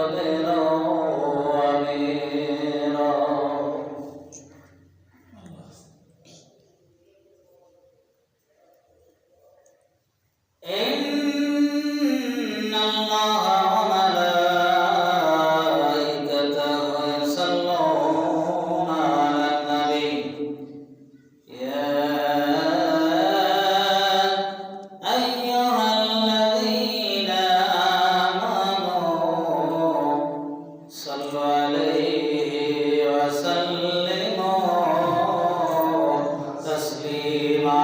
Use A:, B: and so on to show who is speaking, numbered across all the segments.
A: كبيرا وأميرا. إن الله وملائكته يصلون على النبي يا أيها الذين آمنوا صلوا عليه وسلموا تسليما.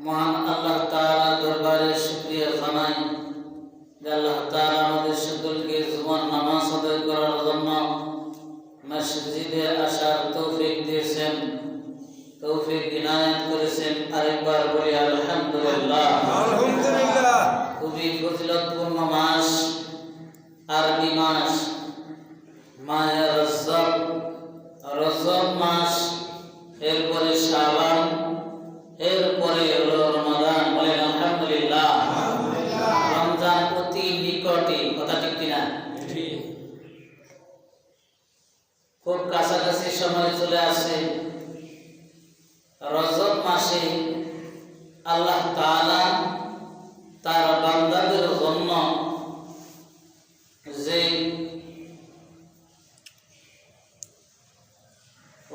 A: মহান আল্লাহ তাআলা দরবারে শুকরিয়া জানাই যে আল্লাহ তাআলা আমাদের সকলকে জুমার নামাজ আদায় করার জন্য মসজিদে আসার তৌফিক দিয়েছেন, তৌফিক ইনায়াত করেছেন। আরেকবার বলি আলহামদুলিল্লাহ।
B: আলহামদুলিল্লাহ।
A: খুবই ফজিলতপূর্ণ মাস, আরবি মাস, মাহে রজব, রজব মাস, এরপরে শাবান, এরপরে হলো রমাদান। বলেন আলহামদুলিল্লাহ। রমজান অতি নিকটে, কথা ঠিক কিনা? খুব কাছাকাছি সময় চলে আসে। রজব মাসে আল্লাহ তাআলা তার বান্দাদের জন্য যে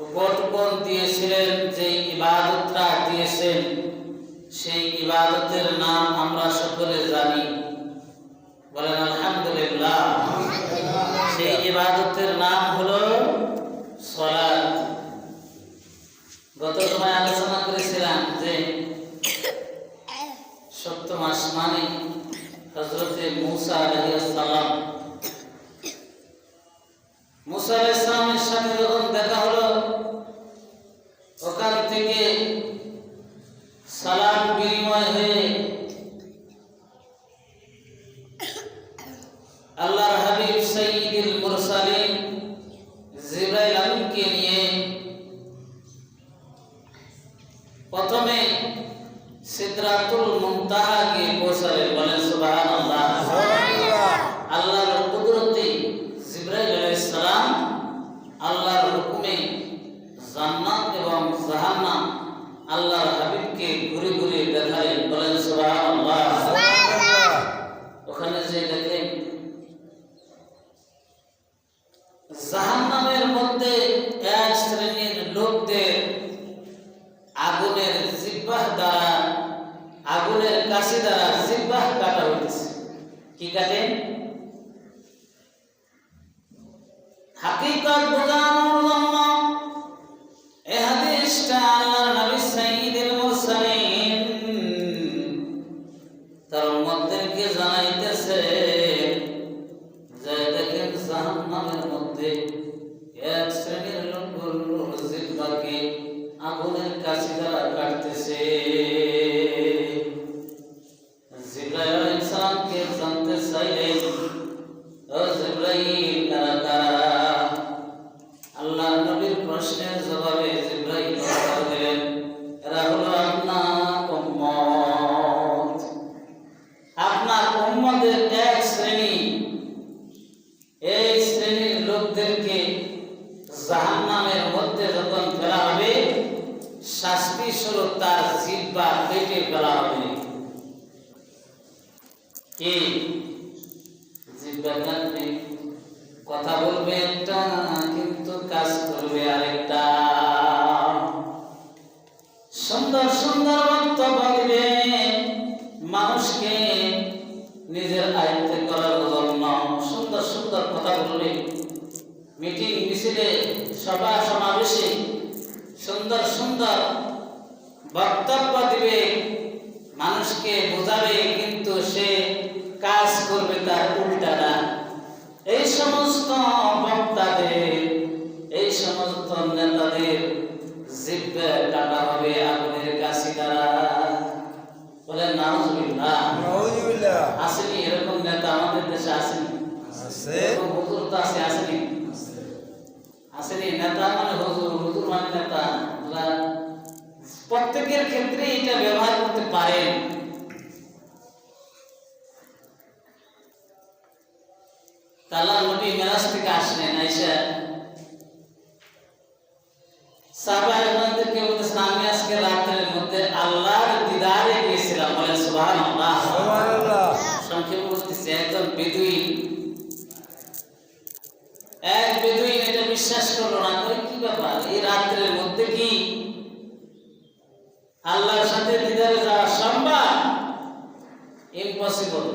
A: উপকরণ দিয়েছিলেন, যে ইবাদতটা দিয়েছেন, সেই ইবাদতের নাম আমরা সকলে জানি। বলেন আলহামদুলিল্লাহ। সেই ইবাদতের নাম হলো সালাত। গত সময় আলোচনা করেছিলাম যে সপ্তম আসমানে হযরতে মূসা আলাইহিস সালাম, মূসা আলাইহিস সালামের সাথে যখন দেখা হলো, ওখান থেকে সালাম বিনিময় হয়ে আল্লাহর হাবিব সাইয়্যিদুল মুরসালিন জিবরাইল আমিনকে নিয়ে প্রথমে সিদরাতুল মুনতাহাকে পৌঁছালেন। বলেন সুবহানাল্লাহ। আল্লাহর কুদরতে জিবরাইল আলাইহিস সালাম আল্লাহর হুকুমে জান্নাত এবং জাহান্নাম আল্লাহর হাবিবকে ঘুরে ঘুরে দেখালেন। বলেন সুবহানাল্লাহ। ওখানে যে দেখেন জাহান্নামের মধ্যে এক শ্রেণীর লোকদের আগুনের জিহ্বা দ্বারা, আগুনের কাশি দ্বারা জিহ্বা কাটা হইতেছে। কি কাটে? হাকিকত বোঝানোর জন্য এই হাদিসটা আল্লাহর নবী সাইয়্যিদুল মুরসালিন তার উম্মতদেরকে জানাইতেছে যে দেখেন জাহান্নামের মধ্যে এক শ্রেণীর লোক জিহ্বাকে আগুনের কাছি দ্বারা কাটতেছে। জিবরাইল আলাইহিস সালামকে জানতে চাইলেন, ও জিবরাইল কারা কারা? আল্লাহর নবীর প্রশ্নের জবাবে জিবরাইল উত্তর দিলেন, এরা হলো আপনার উম্মত। আপনার উম্মতের এক শ্রেণী, এই শ্রেণীর লোকদেরকে জাহান্নামের মধ্যে যখন ফেলা হবে, শাস্তি স্বরূপ তার জিহ্বা কেটে ফেলা হবে। কি জিহ্বা কাটবে? কথা বলবে একটা, কিন্তু কাজ করবে আরেকটা। সুন্দর সুন্দর বক্তব্য দিবে, মানুষকে নিজের আয়ত্তে করার জন্য সুন্দর সুন্দর কথা বলবে। মিটিং মিছিলে সভা সমাবেশে সুন্দর সুন্দর বক্তব্য দিবে, মানুষকে বোঝাবে, কিন্তু সে কাজ করবে তার উল্টাটা। এই সমস্ত বক্তাদের, এই সমস্ত নেতাদের জিহ্বা কাটা হবে আগুনের কাছি দ্বারা। বলেন নাউজুবিল্লাহ।
B: নাউজুবিল্লাহ।
A: আসেনি এরকম নেতা আমাদের দেশে? আসেনি?
B: আছে।
A: হুজুর তো আছে, আসেনি? আসেনি? নেতা মানে হুজুর, হুজুর মানে নেতা। প্রত্যেকের ক্ষেত্রে এটা ব্যবহার করতে পারেন। আল্লাহর নবী মেরাজ থেকে আসলেন, আয়েশা সাহাবাদেরকে বলতেছেন, আমি আজকে রাতের মধ্যে আল্লাহর দিদারে গিয়েছিলাম। বলেন সুবহানাল্লাহ।
B: সুবহানাল্লাহ।
A: সংক্ষেপে বলতেছি, একজন বেদুইন, এক বেদুইন এটা বিশ্বাস করলো না। কি ব্যাপার, এই রাতের মধ্যে কি আল্লাহর সাথে দিদারে যাওয়া সম্ভব? ইম্পসিবল।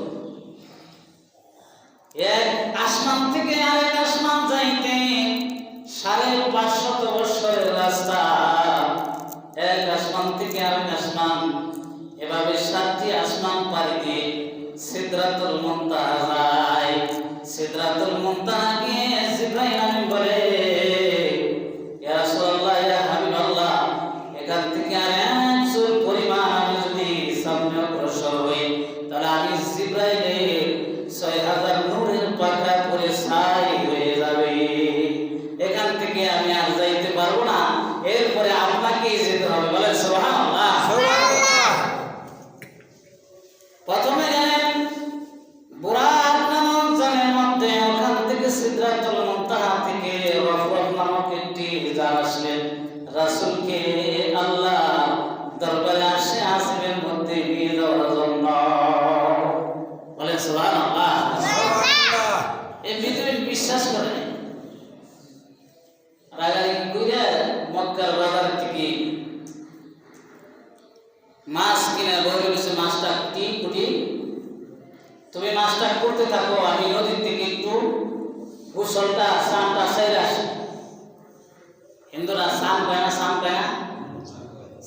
A: এক আসমান থেকে আরেক আসমান যাইতে 550 বছরের রাস্তা। এক আসমান থেকে আরেক আসমান, এভাবে 7টি আসমান পাড়ি দিয়ে সিদরাতুল মুনতাহা যায়। সিদরাতুল মুনতাহা গিয়ে জিবরাইল আমিন বলে, ইয়া রাসূলুল্লাহ, ইয়া হাবিবাল্লাহ, এখান থেকে আর এক চুল পরিমাণ আমি যদি সামনে অগ্রসর হই, তাহলে আমি জিবরাইলের 6000 নূরের পাখা পরে ছাই হয়ে যাবে। এখান থেকে আমি আর যাইতে পারবো না, এরপরে আপনাকেই যেতে হবে। বলে সুবহানাল্লাহ।
B: সুবহানাল্লাহ।
A: প্রথমে গেলেন বুরাক নামক জানের মধ্যে, ওখান থেকে সিদরাতুল মুনতাহা থেকে রফরফ নামক একটি জান আসলেন, রাসূলকে আল্লাহ দরবারে আসে আসিবের মধ্যে নিয়ে যাওয়ার জন্য। বলে সুবহানাল্লাহ।
B: সুবহানাল্লাহ।
A: এই বিদ্রোহী বিশ্বাস করে রাগারাগি কইরা মক্কার বাজার থেকে মাছ কিনে বলে বসে, মাছটা কুটি কুটি, তুমি মাছটা করতে থাকো, আমি নদীর থেকে একটু গোসলটা স্নানটা সেরে আসি। হিন্দুরা স্নান পায় না, স্নান পায় না,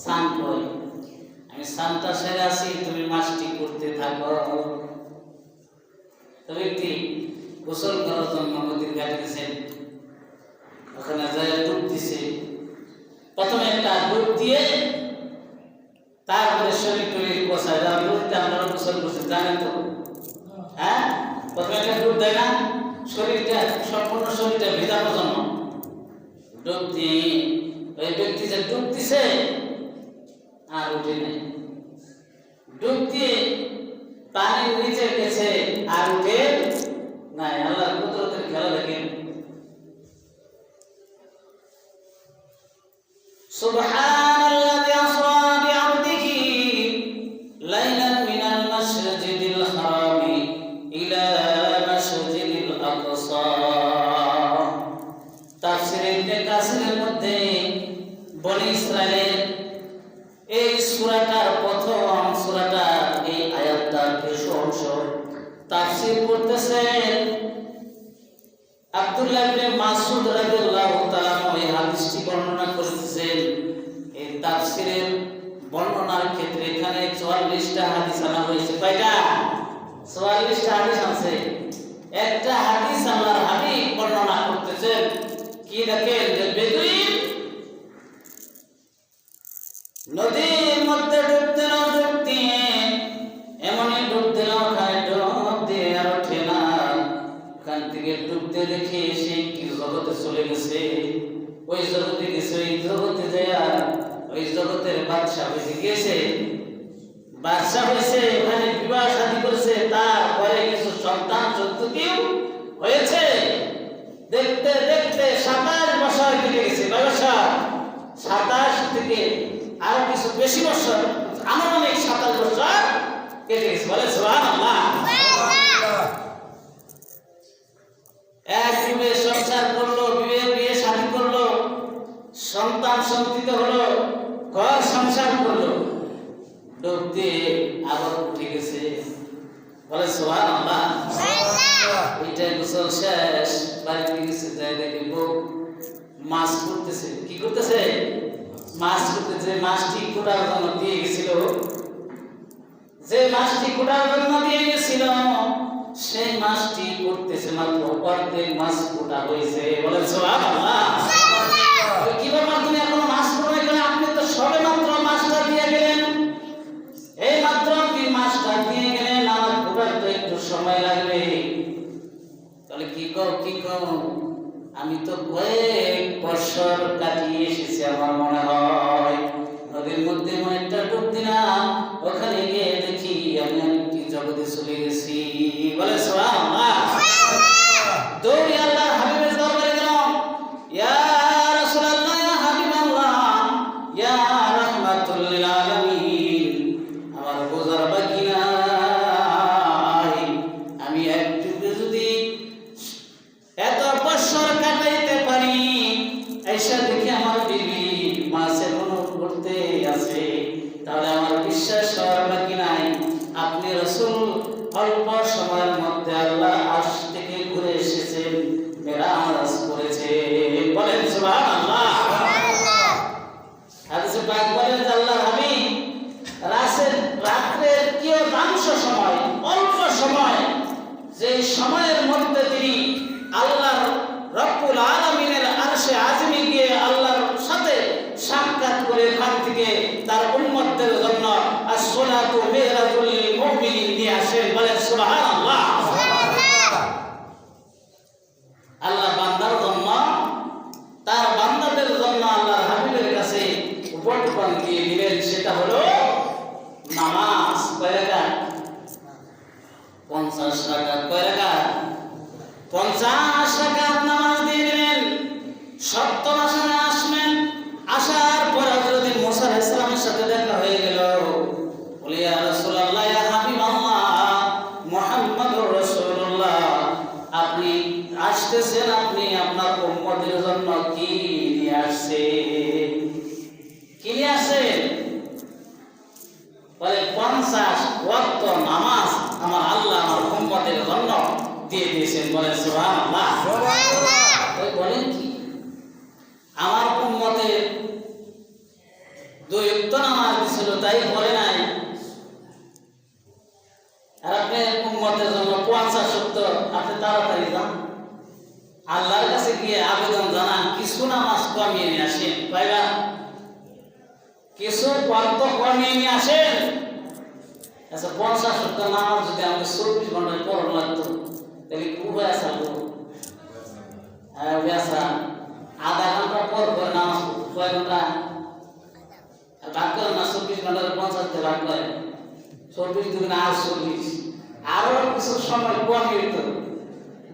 A: স্নান করে, আমি স্নানটা সেরে আসি, তুমি মাছটি করতে থাকো। তো ব্যক্তি গোসল করার জন্য নদীর ঘাটে গেছেন, ওখানে যায় ডুব দিছে। প্রথমে একটা ডুব দিয়ে তারপরে শরীর টরীর কষায়, নদীতে আপনারা গোসল করছেন জানেন তো, হ্যাঁ? প্রথমে একটা ডুব দেয় না, শরীরটা সম্পূর্ণ শরীরটা ভেজানোর জন্য ডুব দিয়ে ওই ব্যক্তি যে ডুব দিছে আর উঠে নেই, ডুব দিয়ে পানির নিচে গেছে আর উঠে নাই। আল্লাহর কুদরতের খেলা দেখেন। সুবহানাল্লাযী আসরা বিআবদিহি লাইলান মিনাল মাসজিদিল হারামি ইলা মাসজিদিল আকসা। তাফসীর ইবনে কাসিরের মধ্যে বনী ইসরাইলের এই সূরাটার প্রথম সূরাটা, এই আয়াতটার কিছু অংশ তাফসীর করতেছেন। আব্দুল্লাহ ইবনে মাসউদ রাদিয়াল্লাহু তাআলা এই হাদিসটি বর্ণনা করেছেন। এই তাফসীরের বর্ণনার ক্ষেত্রে এখানে 44টা হাদিস আনা হয়েছে। কয়টা? 44টা হাদিস আছে। একটা হাদিস আল্লাহর হাবিব বর্ণনা করতেছেন কি দেখেন যে বেদুইন নদীর মধ্যে ডুব দিয়ে এমনই ডুব দিল ওখানে ডুব দিয়ে আর ওঠে না। ওখান থেকে ডুবতে দেখে সে কি জগতে চলে গেছে, ওই জগতে গেছে, ওই জগতে যায় ওই জগতের বাদশা হয়ে গেছে, বাদশা হয়েছে, ওখানে বিবাহ শাদী করেছে, তারপরে কিছু সন্তান সন্ততিও হয়েছে। দেখতে দেখতে 27 বছর কেটে গেছে। 27 থেকে আরো কিছু বেশি বছর, আনুমানিক 27 বছর কেটে গেছে। বলে সুবহানাল্লাহ। এক যুগে সংসার করলো, বিয়ে শাদী করলো, সন্তান সন্ততি হলো, ঘর সংসার করলো, ডুব দিয়ে আবার উঠে গেছে। বলে সুবহানাল্লাহ। এইটা গোসল শেষ, বাড়িতে গেছে, যাই দেখি বউ মাছ করতেছে। কি করতেছে? মাছ করতেছে। মাছটি কোটার জন্য দিয়ে গেছিল, যে মাছটি কোটার জন্য দিয়ে গেছিল সেই মাছটি করতেছে মাত্র অর্ধেক মাছ কোটা হয়েছে। বলে সুবহানাল্লাহ। কিভাবে আপনি এখনো মাছ করবেন? এখানে আপনি তো সবে মাত্র মাছটা দিয়ে গেলেন, এই মাত্র আপনি মাছটা দিয়ে গেলেন, আমার কোটার তো একটু সময় লাগবে। তাহলে কি কও আমি তো কয়েক বছর কাটিয়ে এসেছি, আমার মনে হয় নদীর মধ্যে একটা ডুব দিলাম, ওখানে গিয়ে দেখি আমি কি জগতে চলে গেছি। বলে সুবহানাল্লাহ। দৌড়ে আল্লাহর হাবিবের দরবারে গেলাম, ইয়া রাসূলুল্লাহ, ইয়া হাবিবাল্লাহ, ইয়া রাহমাতুল লিল আলামিন, আমার বোঝার বাকি নাই, আমি একটু যদি এত বছর কাটাইতে পারি, এসে দেখি আমার বিবি মাছ এখনো করতে আছে, তাহলে আমার বিশ্বাস হওয়ার বাকি নাই আপনি রাসূল অল্প সময়ের মধ্যে আল্লাহ আরশ থেকে ঘুরে এসেছেন, মেরাজ করেছে। বলেন সুবহানাল্লাহ। হাদিসে পাক বলেন যে আল্লাহর হাবিব রাত্রের কিয়দাংশ সময়, অল্প সময়, যে সময়ের মধ্যে তিনি আল্লাহর রব্বুল আলামিনের আরশে আজিমে গিয়ে আল্লাহর সাথে সাক্ষাৎ করে এখান থেকে তার উম্মতদের জন্য as-salatu mi'rajul মুমিনিন নিয়ে আসেন। বলেন সুবহানাল্লাহ। আল্লাহ বান্দার জন্য, তার বান্দাদের জন্য আল্লাহর হাবিবের কাছে উপকরণ দিয়ে দিলেন, সেটা হলো নামাজ। কয় রাকাত? 50 রাকাত। কয় রাকাত? 50 রাকাত নামাজ দিয়ে দিলেন। 70 আসনে আসবেন। আসার পর হযরত মুসা আলাইহিস সালামের সাথে দেখা হয়ে গেল। বলে ইয়া রাসূলুল্লাহ, ইয়া হাবিবাল্লাহ, মুহাম্মাদুর রাসূলুল্লাহ, আপনি আসতেছেন, আপনি আপনার উম্মতের জন্য কি নিয়ে আসছেন? কি নিয়ে আসছেন? বলে 50 ওয়াক্ত নামাজ আমার আল্লাহ আমার উম্মতের জন্য দিয়ে দিয়েছেন। বলে সুবহানাল্লাহ। ওই বলেন কি, আমার উম্মতের 2 ওয়াক্ত নামাজ দিছিল, তাই বলে নাই? আর আপনি উম্মতের জন্য 50 ওয়াক্ত, আপনি তাড়াতাড়ি যান আল্লাহর কাছে গিয়ে আবেদন জানান, কিছু নামাজ কমিয়ে নিয়ে আসেন। পাইবা? কিছু ওয়াক্ত কমিয়ে নিয়ে আসেন। আচ্ছা, 50 ওয়াক্ত নামাজ যদি আমাকে 24 ঘন্টায় পড়ানো লাগতো, তাহলে কি উপায় আছে? হ্যাঁ, ব্যাসা আধা ঘন্টা পর পর নামাজ পড়তো। কয় ঘন্টা? ভাগ করেন না, 24 ঘন্টার 50 দিয়ে ভাগ করেন, 24 দুগুণে 48, আরো কিছু সময় কমিয়ে দিত,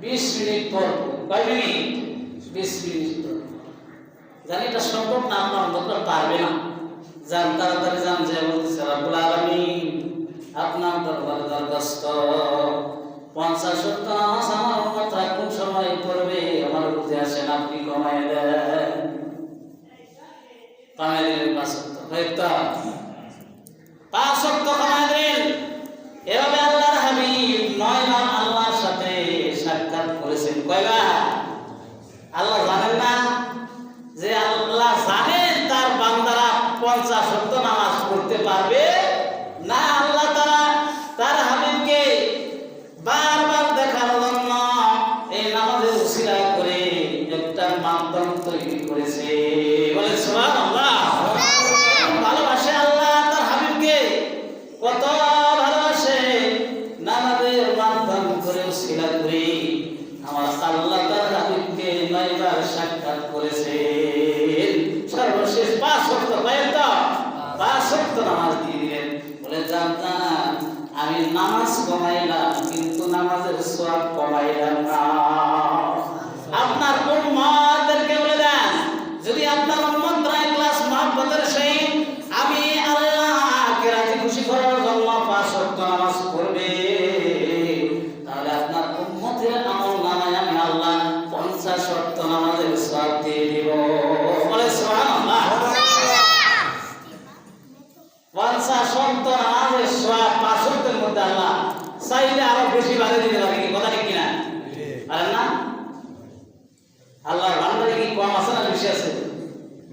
A: 20 মিনিট পর। কয় মিনিট? 20 মিনিট পর। জানি এটা সম্ভব না, আপনার দরকার পারবে না। যান, তাড়াতাড়ি যান, যে বলতেছে রব্বুল আলামিন আপনার দরবারে দরখাস্ত, 50 ওয়াক্ত নামাজ আমার উম্মত কোন সময় পড়বে আমার বুঝে আসেন, আপনি কমায় দেন। কমায় দিলেন 5 ওয়াক্ত। হয়তো 5 ওয়াক্ত কমায় দিলেন। এভাবে আল্লাহর হাবিব 9 বার আল্লাহর সাথে সাক্ষাৎ করেছেন। কয়বার? আল্লাহ জানেন না যে আল্লাহ জানেন তার বান্দারা 50 ওয়াক্ত নামাজ পড়তে পারবে না। আল্লাহ তাআলা তার হাবিবকে বারবার দেখানোর জন্য এই নামাজের উসিলা করে একটা মাধ্যম তৈরি করেছে। বলে সুবহানাল্লাহ। ভালোবাসে আল্লাহ তার হাবিবকে, কত ভালোবাসে, নামাজের মাধ্যম করে উসিলা করে আমার আল্লাহ তার হাবিবকে 9 বার সাক্ষাৎ করেছে। সর্বশেষ 5 ওয়াক্ত পর্যন্ত 5 ওয়াক্ত নামাজ দিয়ে দিলেন। বলে জানতাম আমি নামাজ কমাইলাম কিন্তু নামাজের সওয়াব কমাইলাম না। আপনার উম্মতদেরকে বলে দেন, যদি আপনার উম্মতরা ইখলাস মহব্বতের সহিত আমি আল্লাহকে রাজি খুশি করার জন্য 5 ওয়াক্ত নামাজ পড়বে, তাহলে আপনার উম্মতের আমল নামায় আমি আল্লাহ 50 ওয়াক্ত নামাজের সওয়াব দিয়ে দেব। বলে সুবহানাল্লাহ। 50 ওয়াক্ত নামাজের সওয়াব 5 ওয়াক্তের মধ্যে আল্লাহ চাইলে আরো বেশি বাড়িয়ে দিতে পারে। কথা ঠিক কিনা? পারেন না? আল্লাহর বান্দারে কি কম আছে না বেশি আছে?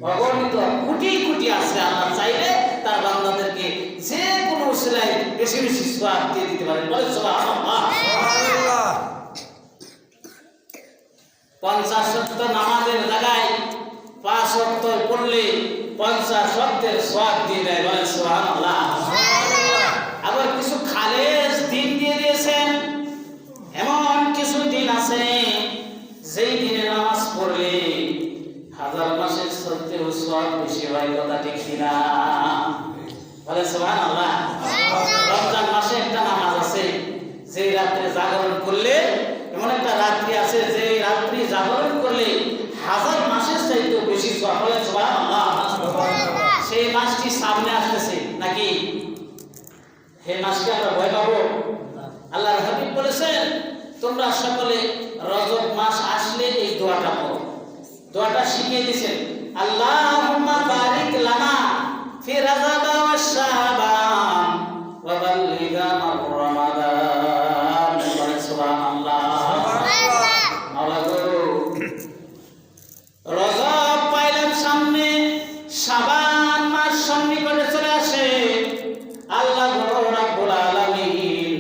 A: অগণিত কোটি কোটি আছে। আল্লাহ চাইলে তার বান্দাদেরকে যে কোনো উসিলায় বেশি বেশি সওয়াব দিয়ে দিতে পারে। বলে সুবহানাল্লাহ।
B: সুবহানাল্লাহ।
A: 50 ওয়াক্ত নামাজের জায়গায় 5 ওয়াক্ত পড়লে 50 ওয়াক্তের সওয়াব দিয়ে দেয়। বলে সুবহানাল্লাহ। আবার কিছু খালেস দিন দিয়ে দিয়েছেন। এমন কিছু দিন আছে যেই দিনে নামাজ পড়লে 1000 মাসের সবচেয়ে সওয়াব বেশি হয়। কথা ঠিক কিনা? বলে সুবহানাল্লাহ। রমজান মাসে একটা নামাজ আছে যে রাত্রে জাগরণ করলে, এমন একটা রাত্রি আছে যে রাত্রি জাগরণ করলে 1000 মাসের চাইতেও বেশি সওয়াব। বলে সুবহানাল্লাহ। সেই মাসটি সামনে আসতেছে নাকি? এই মাসকে আমরা ভয় পাবো? আল্লাহর হাবিব বলেছেন তোমরা সকলে রজব মাস আসলে এই দোয়াটা পড়ো। দোয়াটা শিখিয়ে দিয়েছেন, আল্লাহুম্মা বারিক লানা ফি রজব ওয়া শাবান ওয়া বাল্লিগনা রমাদান। সুবহানাল্লাহ। মাওলা গো, রজব পাইলাম সামনে, শাবান মাস সন্নিকটে চলে আসে। আল্লাহ রাব্বুল আলামিন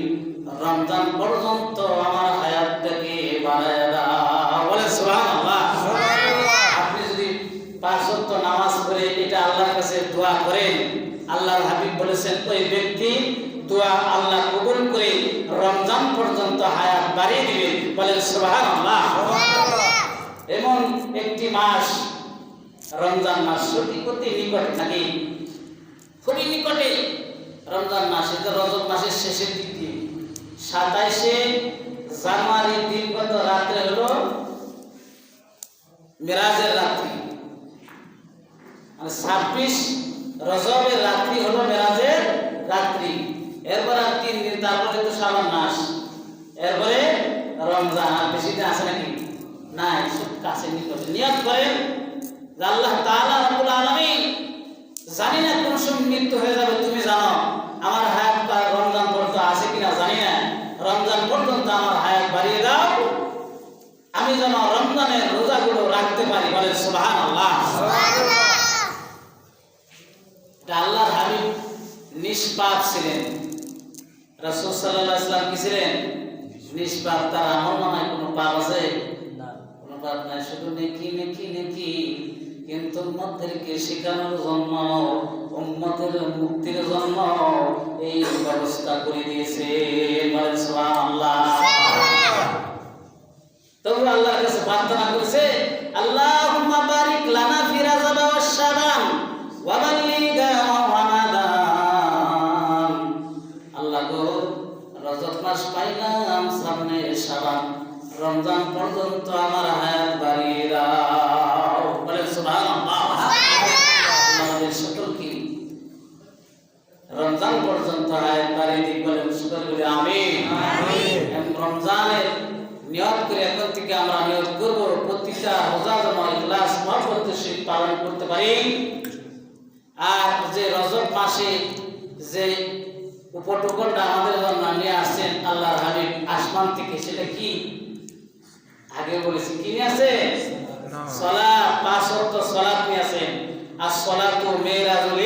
A: রমজান পর্যন্ত আমার হায়াতটাকে বাড়ায় দাও। বলে সুবহানাল্লাহ। আপনি যদি 5 ওয়াক্ত নামাজ পড়ে এটা আল্লাহর কাছে দোয়া করেন, আল্লাহর হাবিব বলেছেন ওই ব্যক্তি দোয়া আল্লাহ কবুল করে রমজান পর্যন্ত হায়াত বাড়িয়ে দিবেন। বলে সুবহানাল্লাহ। এমন একটি মাস রমজান মাস, অতি নিকটে নাকি? খুবই নিকটে রমজান মাস। এটা রজব মাসের শেষের দিক দিয়ে 27শে জানুয়ারির দিন কত রাত্রে হলো মেরাজের রাত্রি, মানে 26 রজবের রাত্রি হলো মেরাজের রাত্রি। এরপর আর 3 দিন, তারপরে তো শাবান মাস, এরপরে রমজান। আর বেশি দিন আছে নাকি? নাই, সব কাছে নিকটে। নিয়ত করেন যে আল্লাহ তাআলা রাব্বুল আলামিন, জানি না কোন সময় মৃত্যু হয়ে যাবে, তুমি জানো। আমার হায়াত রমজান পর্যন্ত আছে কিনা জানি না, রমজান পর্যন্ত আমার হায়াত বাড়িয়ে দাও, আমি যেন রমজানের রোজাগুলো রাখতে পারি। বলে সুবহানাল্লাহ। আল্লাহর হাবিব নিষ্পাপ ছিলেন। রাসূল সাল্লাল্লাহু আলাইহি ওয়াসাল্লাম কি ছিলেন? নিষ্পাপ। তার আমল নামায় কোনো পাপ আছে না? কোনো পাপ নাই, শুধু নেকি নেকি নেকি। কিন্তু উম্মতদেরকে শেখানোর জন্য, উম্মতের মুক্তির জন্য এই ব্যবস্থা করে দিয়েছে। বলেন সুবহানাল্লাহ। তবু আল্লাহর কাছে প্রার্থনা করেছে, আল্লাহুম্মা বারিক লানা ফি রজব ওয়া শাবান ওয়া বাল্লিগনা রমাদান। আল্লাহ গো, রজব মাস পাইলাম সামনে, শাবান রমজান পর্যন্ত আমার হায়াত বাড়িয়ে দাও। বলেন সুবহানাল্লাহ। আমাদের সকলকে রমজান পর্যন্ত হায়াত বাড়িয়ে দিক। বলেন সকলে আমিন। রমজানের নিয়ত করে এখন থেকে আমরা নিয়ত করব প্রতিটা রোজা যেন ইখলাস মহব্বতের সহিত পালন করতে পারি। আর যে রজব মাসে যে উপটকনটা আমাদের জন্য নিয়ে আসছেন আল্লাহর হাবিব আসমান থেকে, সেটা কি? আগে বলেছি কি নিয়ে আসে? সালাত পাঁচ ওয়াক্ত সালাত নিয়েছেন। আর সালাতু মিরাজুল